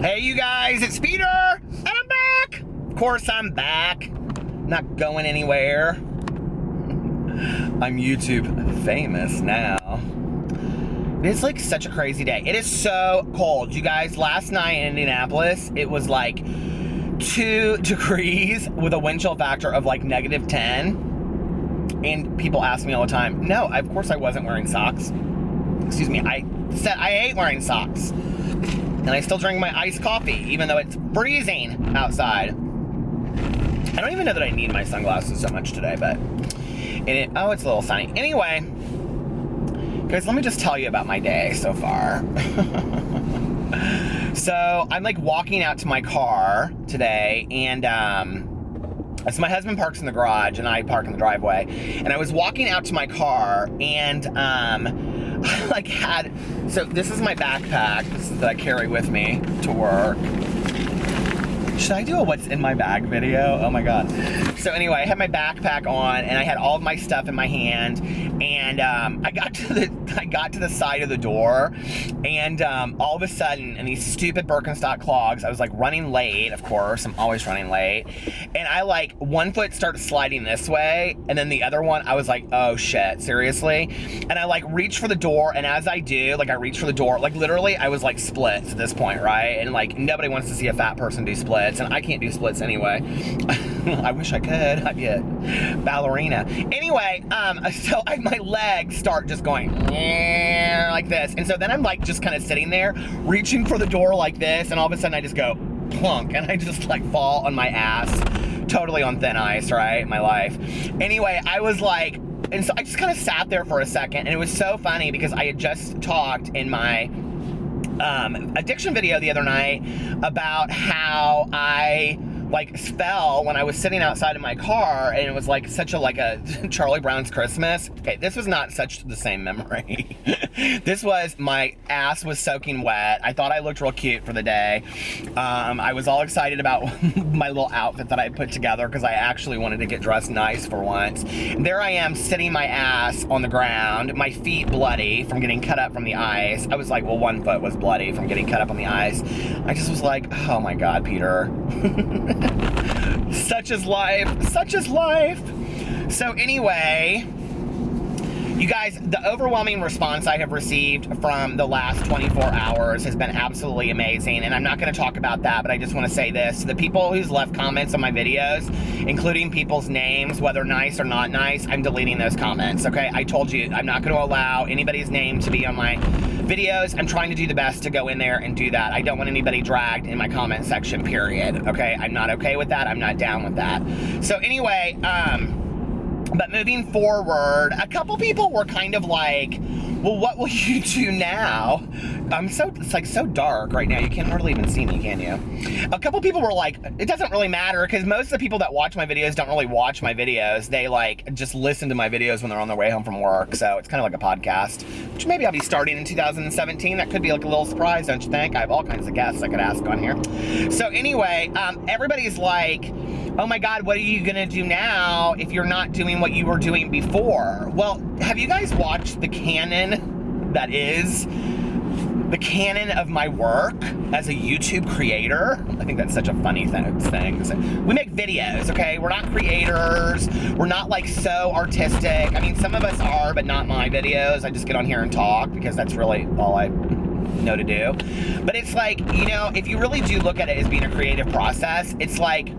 Hey you guys, it's Peter, and I'm back! Of course I'm back. Not going anywhere. I'm YouTube famous now. It's like such a crazy day. It is so cold. You guys, last night in Indianapolis, it was like 2 degrees with a wind chill factor of like -10. And people ask me all the time, no, of course I wasn't wearing socks. Excuse me, I said I hate wearing socks. And I still drink my iced coffee, even though it's freezing outside. I don't even know that I need my sunglasses so much today, but oh, it's a little sunny. Anyway, guys, let me just tell you about my day so far. So I'm like walking out to my car today, and so my husband parks in the garage and I park in the driveway, and I was walking out to my car, and I like so this is my backpack that I carry with me to work. Should I do a what's in my bag video? Oh my god. So anyway, I had my backpack on and I had all of my stuff in my hand, and I got to the side of the door, and all of a sudden, in these stupid Birkenstock clogs, I was like running late, of course, I'm always running late, and I like, one foot started sliding this way, and then the other one, I was like, oh shit, seriously? And I like reached for the door, and as I do, like I reached for the door, like literally I was like splits at this point, right? And like nobody wants to see a fat person do splits, and I can't do splits anyway. I wish I could. I'd be a ballerina. Anyway, so my legs start just going like this, and so then I'm like just kind of sitting there reaching for the door like this, and all of a sudden I just go plunk, and I just like fall on my ass, totally on thin ice, right? My life. Anyway, I was like, and so I just kind of sat there for a second, and it was so funny because I had just talked in my addiction video the other night about how I like fell when I was sitting outside of my car, and it was like such a Charlie Brown's Christmas. Okay, this was not such the same memory. This was, my ass was soaking wet. I thought I looked real cute for the day. I was all excited about my little outfit that I put together because I actually wanted to get dressed nice for once. And there I am sitting my ass on the ground, my feet bloody from getting cut up from the ice. I was like, well, one foot was bloody from getting cut up on the ice. I just was like, oh my god, Peter. Such is life, such is life. So anyway, you guys, the overwhelming response I have received from the last 24 hours has been absolutely amazing, and I'm not going to talk about that, but I just want to say this. The people who's left comments on my videos, including people's names, whether nice or not nice, I'm deleting those comments, okay? I told you, I'm not going to allow anybody's name to be on my videos. I'm trying to do the best to go in there and do that. I don't want anybody dragged in my comment section, period, okay? I'm not okay with that. I'm not down with that. So anyway, but moving forward, a couple people were kind of like, well, what will you do now? It's like so dark right now, you can't hardly even see me, can you? A couple people were like, it doesn't really matter, because most of the people that watch my videos don't really watch my videos. They like just listen to my videos when they're on their way home from work, so it's kind of like a podcast, which maybe I'll be starting in 2017. That could be like a little surprise, don't you think? I have all kinds of guests I could ask on here. So anyway, everybody's like, oh my god, what are you gonna do now if you're not doing what you were doing before? Well, have you guys watched the canon that is the canon of my work as a YouTube creator? I think that's such a funny thing. We make videos, okay? We're not creators. We're not like so artistic. I mean, some of us are, but not my videos. I just get on here and talk because that's really all I know to do. But it's like, you know, if you really do look at it as being a creative process, it's like,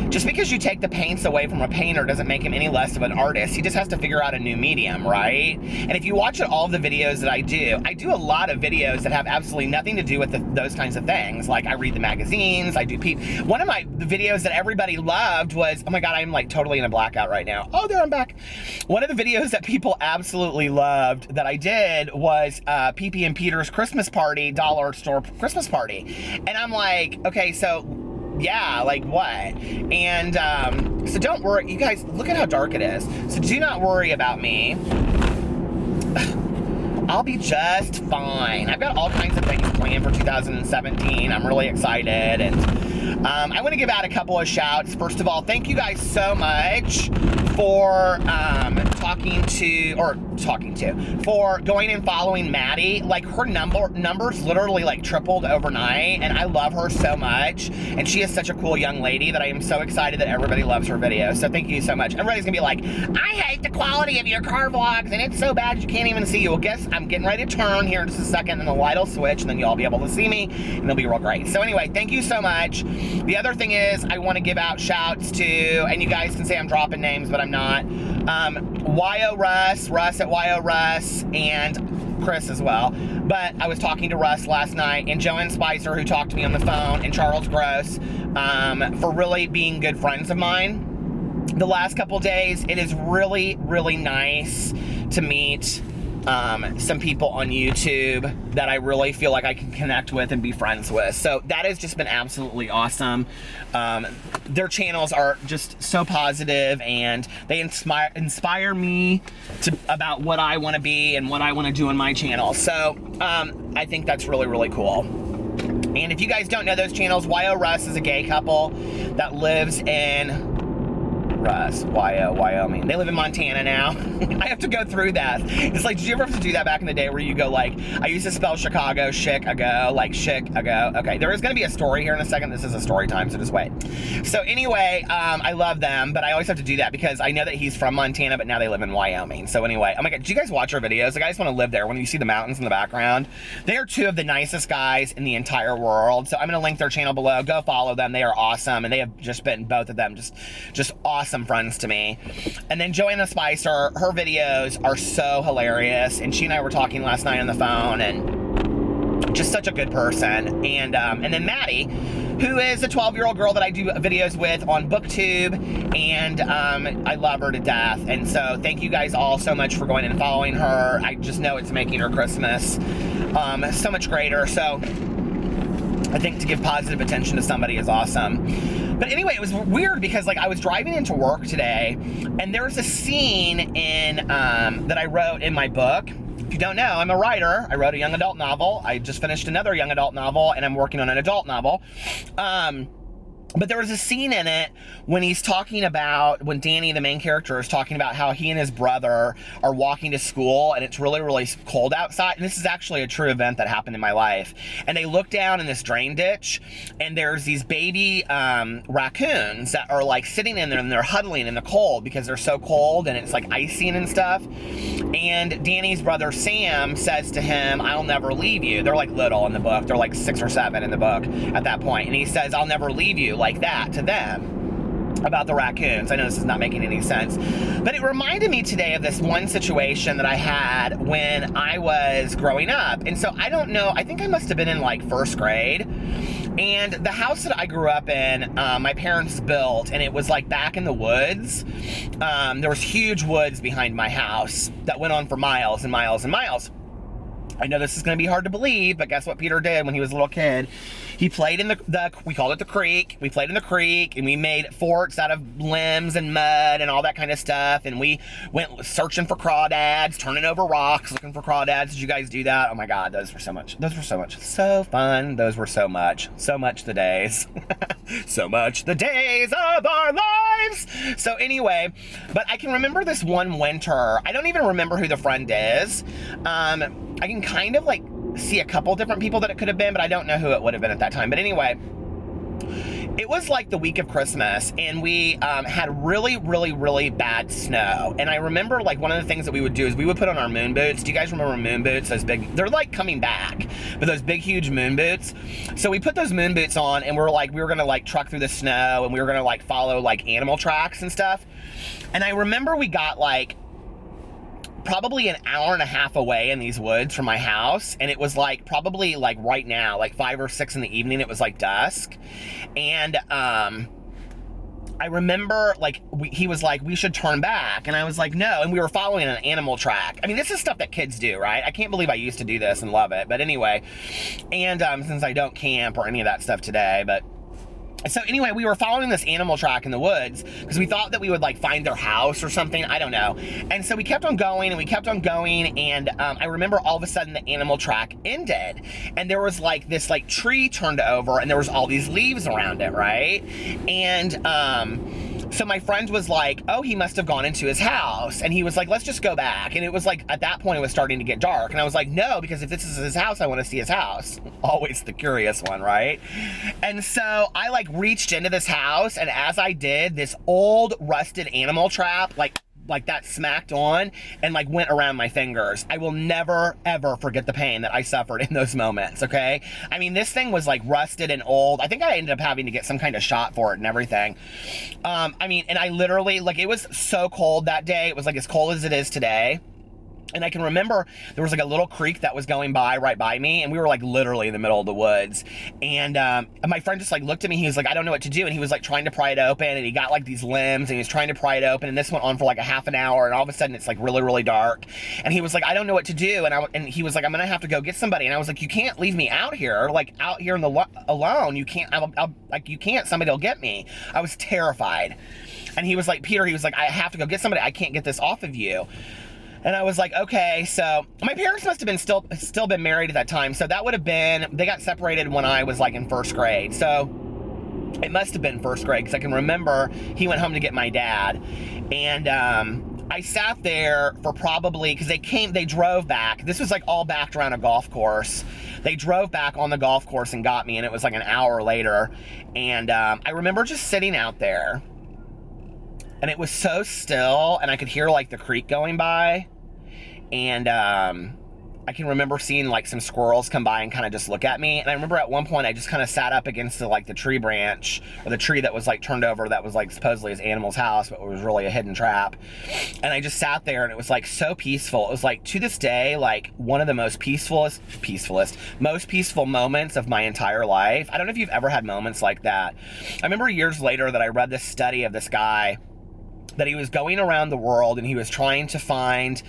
just because you take the paints away from a painter doesn't make him any less of an artist. He just has to figure out a new medium, right? And if you watch all the videos that I do a lot of videos that have absolutely nothing to do with those kinds of things. Like I read the magazines, I do one of the videos that everybody loved was, oh my god, I'm like totally in a blackout right now. Oh, there, I'm back. One of the videos that people absolutely loved that I did was PP and Peter's Christmas party, dollar store Christmas party. And I'm like, okay, so yeah, like what? And so don't worry, you guys, look at how dark it is. So do not worry about me. I'll be just fine. I've got all kinds of things planned for 2017. I'm really excited, and I want to give out a couple of shouts. First of all, thank you guys so much for for going and following Maddie. Like, her numbers literally like tripled overnight, and I love her so much, and she is such a cool young lady that I am so excited that everybody loves her videos. So thank you so much. Everybody's gonna be like, I hate the quality of your car vlogs and it's so bad you can't even see you. Well, guess I'm getting ready to turn here in just a second, and the light will switch, and then you'll all be able to see me, and it'll be real great. So anyway, thank you so much. The other thing is, I want to give out shouts to, and you guys can say I'm dropping names, but I'm not, Russ at YO Russ, and Chris as well. But I was talking to Russ last night, and Joanne Spicer, who talked to me on the phone, and Charles Gross, for really being good friends of mine the last couple days. It is really, really nice to meet some people on YouTube that I really feel like I can connect with and be friends with. So that has just been absolutely awesome. Their channels are just so positive, and they inspire me about what I want to be and what I want to do on my channel. So I think that's really, really cool. And if you guys don't know those channels, YO Russ is a gay couple that lives in Wyoming. They live in Montana now. I have to go through that. It's like, did you ever have to do that back in the day where you go like, I used to spell Chicago, chic-ago, like chic-ago. Okay, there is going to be a story here in a second. This is a story time, so just wait. So anyway, I love them, but I always have to do that because I know that he's from Montana, but now they live in Wyoming. So anyway, oh my God, did you guys watch our videos? Like, I just want to live there. When you see the mountains in the background, they are two of the nicest guys in the entire world. So I'm going to link their channel below. Go follow them. They are awesome, and they have just been, both of them, just awesome friends to me. And then Joanna Spicer, her videos are so hilarious, and she and I were talking last night on the phone, and just such a good person. And then Maddie, who is a 12-year-old girl that I do videos with on BookTube, and I love her to death. And so thank you guys all so much for going and following her. I just know it's making her Christmas so much greater. So I think to give positive attention to somebody is awesome. But anyway, it was weird because like I was driving into work today, and there's a scene in that I wrote in my book. If you don't know, I'm a writer. I wrote a young adult novel. I just finished another young adult novel, and I'm working on an adult novel. But there was a scene in it when he's talking about, when Danny, the main character, is talking about how he and his brother are walking to school, and it's really, really cold outside. And this is actually a true event that happened in my life. And they look down in this drain ditch, and there's these baby raccoons that are like sitting in there, and they're huddling in the cold because they're so cold, and it's like icing and stuff. And Danny's brother Sam says to him, "I'll never leave you." They're like little in the book. They're like 6 or 7 in the book at that point. And he says, "I'll never leave you," like that to them about the raccoons. I know this is not making any sense, but it reminded me today of this one situation that I had when I was growing up. And so I don't know, I think I must have been in like 1st grade, and the house that I grew up in, my parents built, and it was like back in the woods. There was huge woods behind my house that went on for miles and miles and miles. I know this is going to be hard to believe, but guess what Peter did when he was a little kid? He played in the we called it the creek. We played in the creek, and we made forts out of limbs and mud and all that kind of stuff. And we went searching for crawdads, turning over rocks, looking for crawdads. Did you guys do that? Oh my God, those were so much. So fun. Those were so much the days. So much the days of our lives. So anyway, but I can remember this one winter. I don't even remember who the friend is. I can kind of like see a couple different people that it could have been, but I don't know who it would have been at that time. But anyway, it was like the week of Christmas, and we had really, really, really bad snow. And I remember like one of the things that we would do is we would put on our moon boots. Do you guys remember moon boots? Those big, they're like coming back, but those big, huge moon boots. So we put those moon boots on, and we were gonna like truck through the snow, and we were gonna like follow like animal tracks and stuff. And I remember we got like probably an hour and a half away in these woods from my house, and it was like probably like right now, like 5 or 6 in the evening. It was like dusk, and I remember like he was like, "We should turn back," and I was like, "No," and we were following an animal track. I mean, this is stuff that kids do, right? I can't believe I used to do this and love it, but anyway, and since I don't camp or any of that stuff today, but so anyway, we were following this animal track in the woods because we thought that we would like find their house or something. I don't know. And so we kept on going, and we kept on going. And I remember all of a sudden the animal track ended, and there was like this like tree turned over, and there was all these leaves around it, right? And So my friend was like, oh, he must have gone into his house. And he was like, let's just go back. And it was like, at that point, it was starting to get dark. And I was like, no, because if this is his house, I want to see his house. Always the curious one, right? And so I like reached into this house. And as I did, this old rusted animal trap, like that smacked on and like went around my fingers. I will never, ever forget the pain that I suffered in those moments, okay? I mean, this thing was like rusted and old. I think I ended up having to get some kind of shot for it and everything. I mean, and I literally, like, it was so cold that day. It was like as cold as it is today. And I can remember there was like a little creek that was going by right by me, and we were like literally in the middle of the woods. And my friend just like looked at me. He was like, I don't know what to do. And he was like trying to pry it open, and he got like these limbs, and he was trying to pry it open. And this went on for like a half an hour, and all of a sudden it's like really, really dark. And he was like, I don't know what to do. And he was like, I'm gonna have to go get somebody. And I was like, you can't leave me out here, like out here in the alone. You can't. Like you can't. Somebody will get me. I was terrified. And he was like, Peter, he was like, I have to go get somebody. I can't get this off of you. And I was like, okay. So my parents must have been still been married at that time. So that would have been, they got separated when I was like in first grade. So it must have been first grade, because I can remember he went home to get my dad. And I sat there for probably, because they drove back. This was like all backed around a golf course. They drove back on the golf course and got me, and it was like an hour later. And I remember just sitting out there. And it was so still, and I could hear like the creek going by. And I can remember seeing like some squirrels come by and kind of just look at me. And I remember at one point I just kind of sat up against the tree branch, or the tree that was like turned over, that was like supposedly his animal's house, but it was really a hidden trap. And I just sat there, and it was like so peaceful. It was like, to this day, like one of the most most peaceful moments of my entire life. I don't know if you've ever had moments like that. I remember years later that I read this study of this guy, that he was going around the world and he was trying to find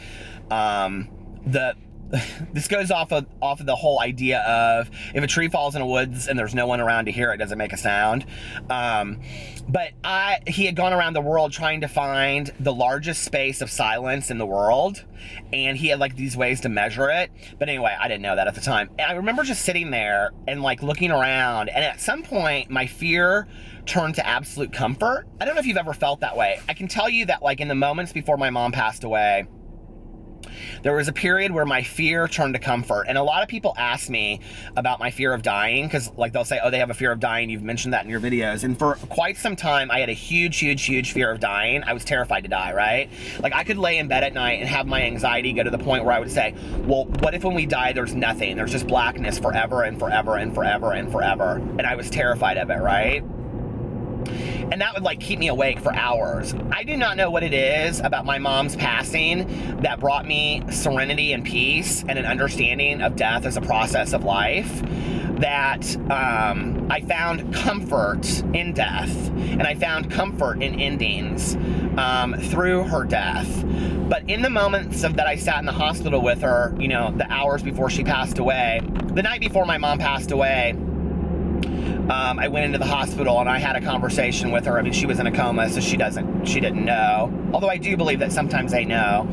this goes off of the whole idea of, if a tree falls in the woods and there's no one around to hear it, doesn't make a sound. But he had gone around the world trying to find the largest space of silence in the world, and he had like these ways to measure it. But anyway, I didn't know that at the time. And I remember just sitting there and like looking around, and at some point my fear turned to absolute comfort. I don't know if you've ever felt that way. I can tell you that like in the moments before my mom passed away, there was a period where my fear turned to comfort. And a lot of people ask me about my fear of dying, because like they'll say, oh, they have a fear of dying. You've mentioned that in your videos. And for quite some time, I had a huge fear of dying. I was terrified to die, right? Like I could lay in bed at night and have my anxiety go to the point where I would say, well, what if when we die, there's nothing? There's just blackness forever and forever and forever and forever. And I was terrified of it, right? And that would like keep me awake for hours. I do not know what it is about my mom's passing that brought me serenity and peace and an understanding of death as a process of life, that I found comfort in death, and I found comfort in endings through her death. But in the moments that I sat in the hospital with her, you know, the hours before she passed away, the night before my mom passed away, I went into the hospital and I had a conversation with her. I mean, she was in a coma, so she didn't know. Although I do believe that sometimes they know.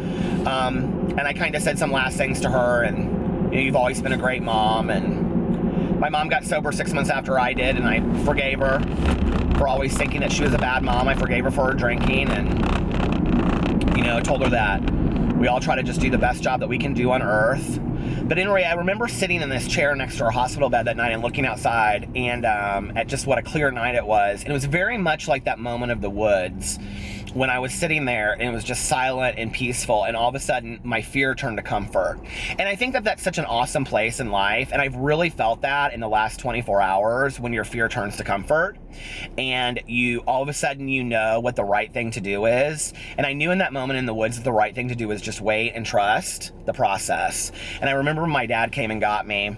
And I kind of said some last things to her, and you know, you've always been a great mom. And my mom got sober 6 months after I did, and I forgave her for always thinking that she was a bad mom. I forgave her for her drinking, and you know, told her that we all try to just do the best job that we can do on earth. But anyway, I remember sitting in this chair next to her hospital bed that night and looking outside, and at just what a clear night it was. And it was very much like that moment of the woods when I was sitting there and it was just silent and peaceful, and all of a sudden my fear turned to comfort. And I think that that's such an awesome place in life, and I've really felt that in the last 24 hours when your fear turns to comfort, and you all of a sudden you know what the right thing to do is. And I knew in that moment in the woods that the right thing to do was just wait and trust the process. And I remember when my dad came and got me,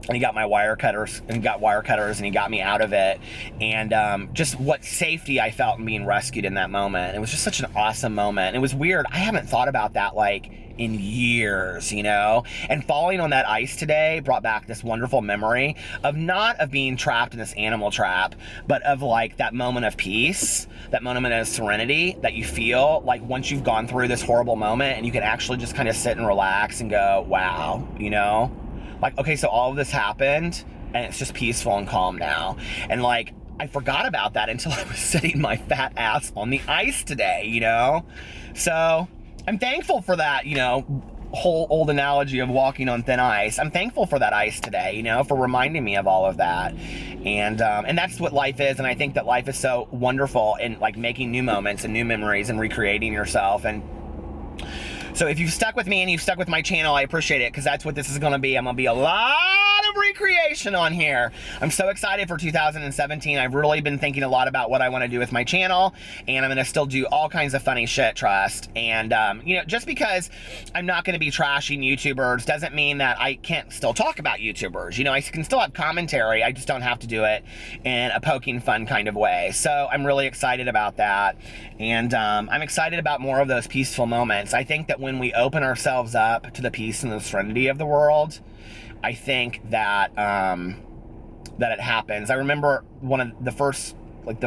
and he got my wire cutters, and he got me out of it. And just what safety I felt in being rescued in that moment. It was just such an awesome moment. And it was weird. I haven't thought about that like in years, you know? And falling on that ice today brought back this wonderful memory of not of being trapped in this animal trap, but of like that moment of peace, that moment of serenity that you feel like once you've gone through this horrible moment, and you can actually just kind of sit and relax and go, wow, you know? Like, okay, so all of this happened, and it's just peaceful and calm now. And like, I forgot about that until I was sitting my fat ass on the ice today, you know? So I'm thankful for that, you know, whole old analogy of walking on thin ice. I'm thankful for that ice today, you know, for reminding me of all of that. And that's what life is. And I think that life is so wonderful in like making new moments and new memories and recreating yourself. And so if you've stuck with me and you've stuck with my channel, I appreciate it, because that's what this is going to be. I'm going to be a lot of recreation on here. I'm so excited for 2017. I've really been thinking a lot about what I want to do with my channel, and I'm going to still do all kinds of funny shit, trust. And, you know, just because I'm not going to be trashing YouTubers doesn't mean that I can't still talk about YouTubers. You know, I can still have commentary. I just don't have to do it in a poking fun kind of way. So I'm really excited about that. And I'm excited about more of those peaceful moments. I think that when we open ourselves up to the peace and the serenity of the world, I think that that it happens. I remember one of the first, like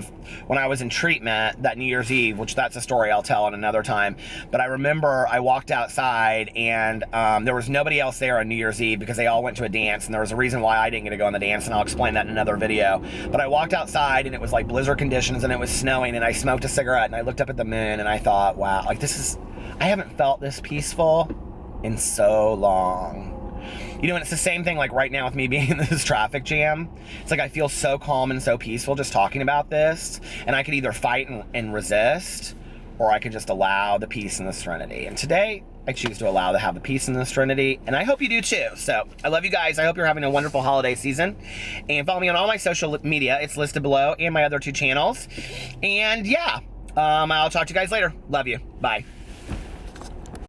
when I was in treatment that New Year's Eve, which that's a story I'll tell in another time. But I remember I walked outside and there was nobody else there on New Year's Eve because they all went to a dance, and there was a reason why I didn't get to go on the dance, and I'll explain that in another video. But I walked outside and it was like blizzard conditions and it was snowing, and I smoked a cigarette and I looked up at the moon and I thought, wow, like I haven't felt this peaceful in so long. You know, and it's the same thing like right now with me being in this traffic jam. It's like I feel so calm and so peaceful just talking about this, and I could either fight and resist, or I could just allow the peace and the serenity. And today, I choose to allow to have the peace and the serenity, and I hope you do too. So, I love you guys. I hope you're having a wonderful holiday season. And follow me on all my social media. It's listed below, and my other 2 channels. And yeah, I'll talk to you guys later. Love you. Bye.